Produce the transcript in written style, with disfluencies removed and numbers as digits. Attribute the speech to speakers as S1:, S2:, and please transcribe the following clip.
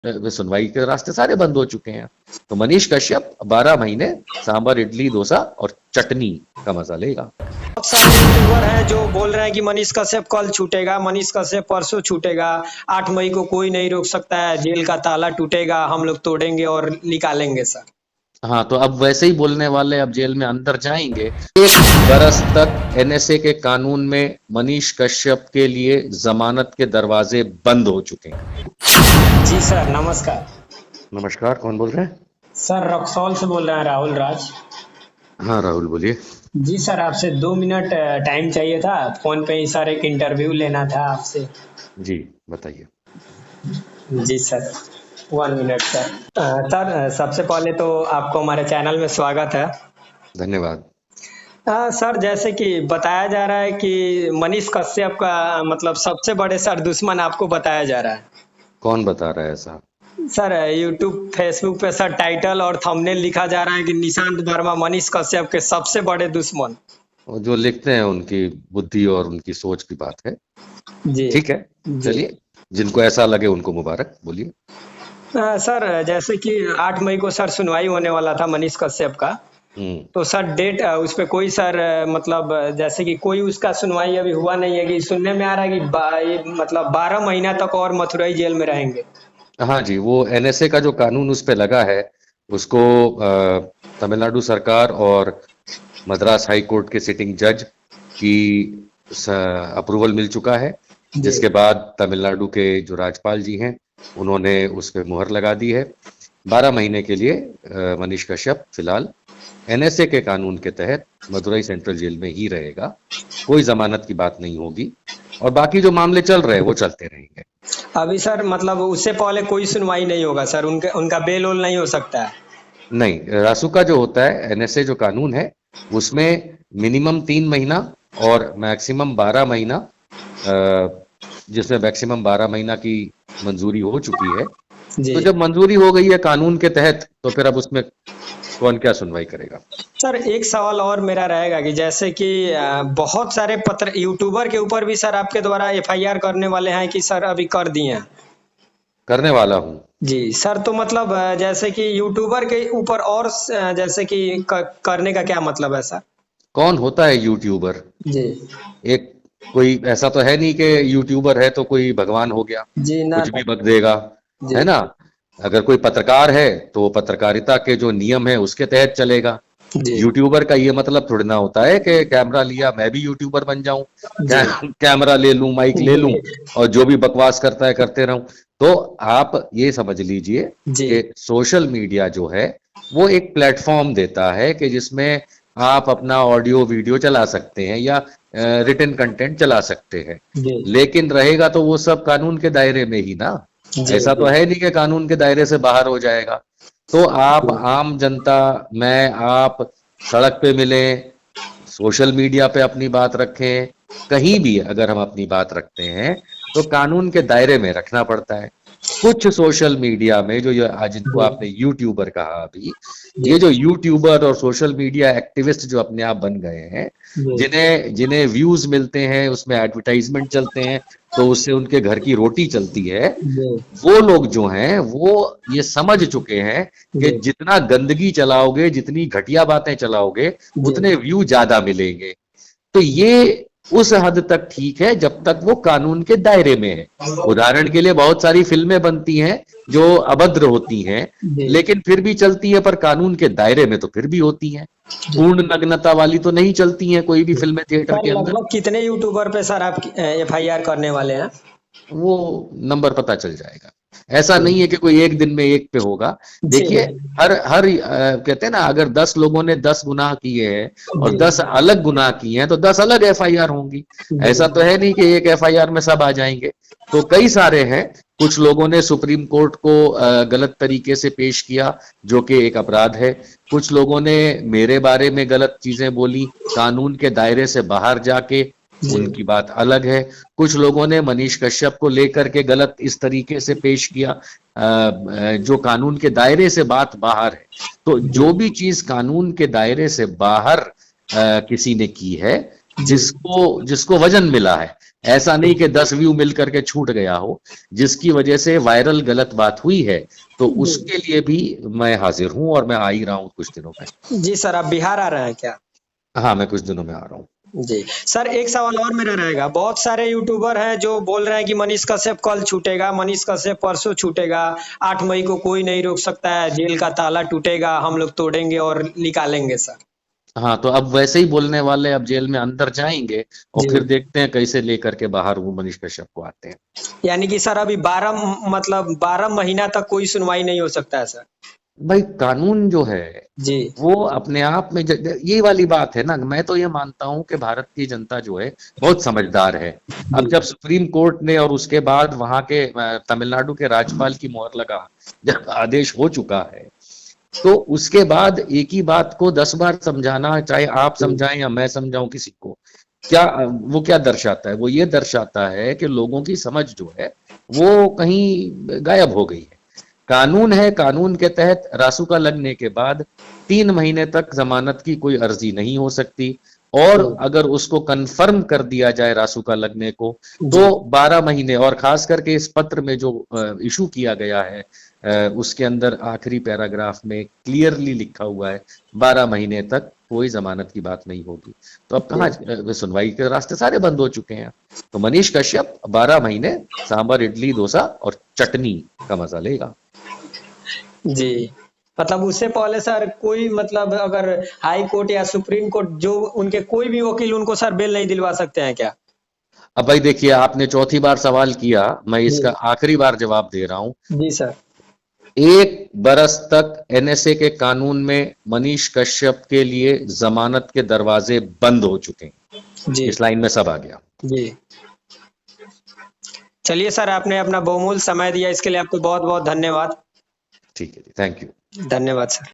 S1: सुनवाई के रास्ते सारे बंद हो चुके हैं। तो मनीष कश्यप 12 महीने सांभर, इडली, डोसा और चटनी का मजा लेगा।
S2: बहुत सारे यूट्यूबर हैं जो बोल रहे हैं कि मनीष कश्यप कल छूटेगा, मनीष कश्यप परसों छूटेगा, 8 मई को कोई नहीं रोक सकता है, जेल का ताला टूटेगा, हम लोग तोड़ेंगे और निकालेंगे सर।
S1: हाँ, तो अब वैसे ही बोलने वाले अब जेल में अंदर जाएंगे। 1 बरस तक एनएसए के कानून में मनीष कश्यप के लिए जमानत के दरवाजे बंद हो चुके हैं।
S2: जी सर, नमस्कार।
S1: नमस्कार, कौन बोल रहे हैं?
S2: सर रक्सौल से बोल रहे हैं, राहुल राज।
S1: हाँ राहुल, बोलिए।
S2: जी सर, आपसे 2 मिनट टाइम चाहिए था, फोन पे ही सर एक इंटरव्यू लेना था आपसे।
S1: जी बताइए।
S2: जी सर, 1 मिनट सर। सर सबसे पहले तो आपको हमारे चैनल में स्वागत है।
S1: धन्यवाद।
S2: सर जैसे कि बताया जा रहा है कि मनीष कश्यप का मतलब सबसे बड़े सर दुश्मन आपको बताया जा रहा है।
S1: कौन बता रहा है ऐसा?
S2: सर यूट्यूब फेसबुक पे सर टाइटल और थंबनेल लिखा जा रहा है कि निशांत वर्मा मनीष कश्यप के सबसे बड़े दुश्मन।
S1: वो जो लिखते हैं उनकी बुद्धि और उनकी सोच की बात है।
S2: जी
S1: ठीक है,
S2: जी।
S1: चलिए, जिनको ऐसा लगे उनको मुबारक, बोलिए।
S2: सर जैसे कि 8 मई को सर सुनवाई होने वाला था मनीष कश्यप का, तो सर डेट उस पे कोई सर मतलब जैसे कि कोई उसका सुनवाई अभी हुआ नहीं है, कि सुनने में आ रहा है कि ये मतलब 12 महीना तक और मथुरई जेल में रहेंगे।
S1: हाँ जी, वो एनएसए का जो कानून उस पे लगा है उसको तमिलनाडु सरकार और मद्रास हाई कोर्ट के सिटिंग जज की अप्रूवल मिल चुका है, जिसके बाद तमिलनाडु के जो राज्यपाल जी हैं उन्होंने उस पर मुहर लगा दी है। 12 महीने के लिए मनीष कश्यप फिलहाल एनएसए के कानून के तहत मदुरई सेंट्रल जेल में ही रहेगा। कोई जमानत की बात नहीं होगी और बाकी जो मामले चल रहे हैं वो चलते रहेंगे।
S2: अभी सर मतलब उससे पहले कोई सुनवाई नहीं होगा सर, उनका बेल वोल नहीं हो सकता है?
S1: नहीं, रासुका जो होता है, एनएसए जो कानून है उसमें मिनिमम 3 महीना और मैक्सिमम 12 महीना, जिसमें मैक्सिमम 12 महीना की मंजूरी हो चुकी है। तो जब मंजूरी हो गई है कानून के तहत तो फिर अब उसमें कौन क्या सुनवाई करेगा।
S2: सर एक सवाल और मेरा रहेगा कि जैसे कि बहुत सारे पत्र यूट्यूबर के ऊपर भी सर आपके द्वारा एफआईआर करने वाले हैं कि सर अभी कर दिए हैं?
S1: करने वाला हूं
S2: जी सर, तो मतलब जैसे कि यूट्यूबर के ऊपर और जैसे कि करने का क्या मतलब है सर?
S1: कौन होता है यूट्यूबर?
S2: जी
S1: एक कोई ऐसा तो है नहीं कि यूट्यूबर है तो कोई भगवान हो गया,
S2: जी ना,
S1: कुछ भी बक देगा, है ना। अगर कोई पत्रकार है तो पत्रकारिता के जो नियम है उसके तहत चलेगा। यूट्यूबर का ये मतलब थोड़ी ना होता है कि कैमरा लिया मैं भी यूट्यूबर बन जाऊं, कैमरा ले लूं, माइक ले लूं और जो भी बकवास करता है करते रहूं। तो आप ये समझ लीजिए कि सोशल मीडिया जो है वो एक प्लेटफॉर्म देता है कि जिसमें आप अपना ऑडियो वीडियो चला सकते हैं या रिटन कंटेंट चला सकते हैं, लेकिन रहेगा तो वो सब कानून के दायरे में ही ना। ऐसा तो है नहीं कि कानून के दायरे से बाहर हो जाएगा। तो आप आम जनता, मैं, आप सड़क पे मिले, सोशल मीडिया पे अपनी बात रखें, कहीं भी अगर हम अपनी बात रखते हैं तो कानून के दायरे में रखना पड़ता है। कुछ सोशल मीडिया में जो आज जिनको आपने यूट्यूबर कहा, अभी ये जो यूट्यूबर और सोशल मीडिया एक्टिविस्ट जो अपने आप बन गए हैं, जिन्हें व्यूज मिलते हैं, उसमें एडवर्टाइजमेंट चलते हैं, तो उससे उनके घर की रोटी चलती है, वो लोग जो हैं वो ये समझ चुके हैं कि जितना गंदगी चलाओगे, जितनी घटिया बातें चलाओगे, उतने व्यू ज्यादा मिलेंगे। तो ये उस हद तक ठीक है जब तक वो कानून के दायरे में है। उदाहरण के लिए बहुत सारी फिल्में बनती हैं जो अभद्र होती हैं लेकिन फिर भी चलती है, पर कानून के दायरे में तो फिर भी होती हैं। पूर्ण नग्नता वाली तो नहीं चलती हैं कोई भी फिल्में थिएटर के अंदर।
S2: कितने यूट्यूबर पे सर आप एफआईआर करने वाले हैं?
S1: वो नंबर पता चल जाएगा। ऐसा नहीं है कि कोई एक दिन में एक पे होगा। देखिए, हर कहते हैं ना, अगर 10 लोगों ने 10 गुनाह किए हैं और 10 अलग गुनाह किए हैं तो 10 अलग एफआईआर होंगी। ऐसा तो है नहीं कि एक एफआईआर में सब आ जाएंगे। तो कई सारे हैं। कुछ लोगों ने सुप्रीम कोर्ट को गलत तरीके से पेश किया, जो कि एक अपराध है। कुछ लोगों ने मेरे बारे में गलत चीजें बोली, कानून के दायरे से बाहर जाके, उनकी बात अलग है। कुछ लोगों ने मनीष कश्यप को लेकर के गलत इस तरीके से पेश किया जो कानून के दायरे से बात बाहर है। तो जो भी चीज कानून के दायरे से बाहर किसी ने की है जिसको जिसको वजन मिला है, ऐसा नहीं कि 10 व्यू मिल करके छूट गया हो, जिसकी वजह से वायरल गलत बात हुई है, तो उसके लिए भी मैं हाजिर हूं और मैं आ ही रहा हूं कुछ दिनों में।
S2: जी सर, आप बिहार आ रहे हैं क्या?
S1: हाँ, मैं कुछ दिनों में आ रहा हूँ।
S2: जी सर, एक सवाल और मेरा रहेगा। बहुत सारे यूट्यूबर हैं जो बोल रहे हैं कि मनीष कश्यप कल छूटेगा, मनीष कश्यप परसों छूटेगा, 8 मई को कोई नहीं रोक सकता है, जेल का ताला टूटेगा, हम लोग तोड़ेंगे और निकालेंगे सर।
S1: हाँ, तो अब वैसे ही बोलने वाले अब जेल में अंदर जाएंगे और फिर
S2: जी,
S1: देखते हैं कैसे लेकर के बाहर वो मनीष कश्यप को आते हैं।
S2: यानी कि सर अभी 12 महीना तक कोई सुनवाई नहीं हो सकता है सर।
S1: भाई कानून जो है
S2: जी,
S1: वो अपने आप में ये वाली बात है ना, मैं तो ये मानता हूं कि भारत की जनता जो है बहुत समझदार है। अब
S2: जी,
S1: जब सुप्रीम कोर्ट ने और उसके बाद वहां के तमिलनाडु के राज्यपाल की मोहर लगा, जब आदेश हो चुका है, तो उसके बाद एक ही बात को 10 बार समझाना, चाहे आप समझाएं या मैं समझाऊं किसी को, क्या वो क्या दर्शाता है? वो ये दर्शाता है कि लोगों की समझ जो है वो कहीं गायब हो गई है। कानून है, कानून के तहत रासुका लगने के बाद 3 महीने तक जमानत की कोई अर्जी नहीं हो सकती, और अगर उसको कंफर्म कर दिया जाए रासुका लगने को, तो 12 महीने, और खास करके इस पत्र में जो इशू किया गया है, उसके अंदर आखिरी पैराग्राफ में क्लियरली लिखा हुआ है 12 महीने तक कोई जमानत की बात नहीं होगी। तो अब कहाँ सुनवाई के रास्ते सारे बंद हो चुके हैं। तो मनीष कश्यप 12 महीने सांभर, इडली, डोसा और चटनी का मजा लेगा।
S2: जी। मतलब उससे पहले सर कोई मतलब अगर हाई कोर्ट या सुप्रीम कोर्ट जो उनके कोई भी वकील उनको सर बेल नहीं दिलवा सकते हैं क्या?
S1: अब भाई देखिए, आपने चौथी बार सवाल किया, मैं
S2: जी,
S1: इसका आखिरी बार जवाब दे रहा हूं।
S2: जी सर।
S1: 1 बरस तक एनएसए के कानून में मनीष कश्यप के लिए जमानत के दरवाजे बंद हो चुके हैं।
S2: जी,
S1: इस लाइन में सब आ गया।
S2: जी। चलिए सर, आपने अपना बहुमूल्य समय दिया, इसके लिए आपको बहुत-बहुत धन्यवाद।
S1: ठीक है जी, थैंक यू।
S2: धन्यवाद सर।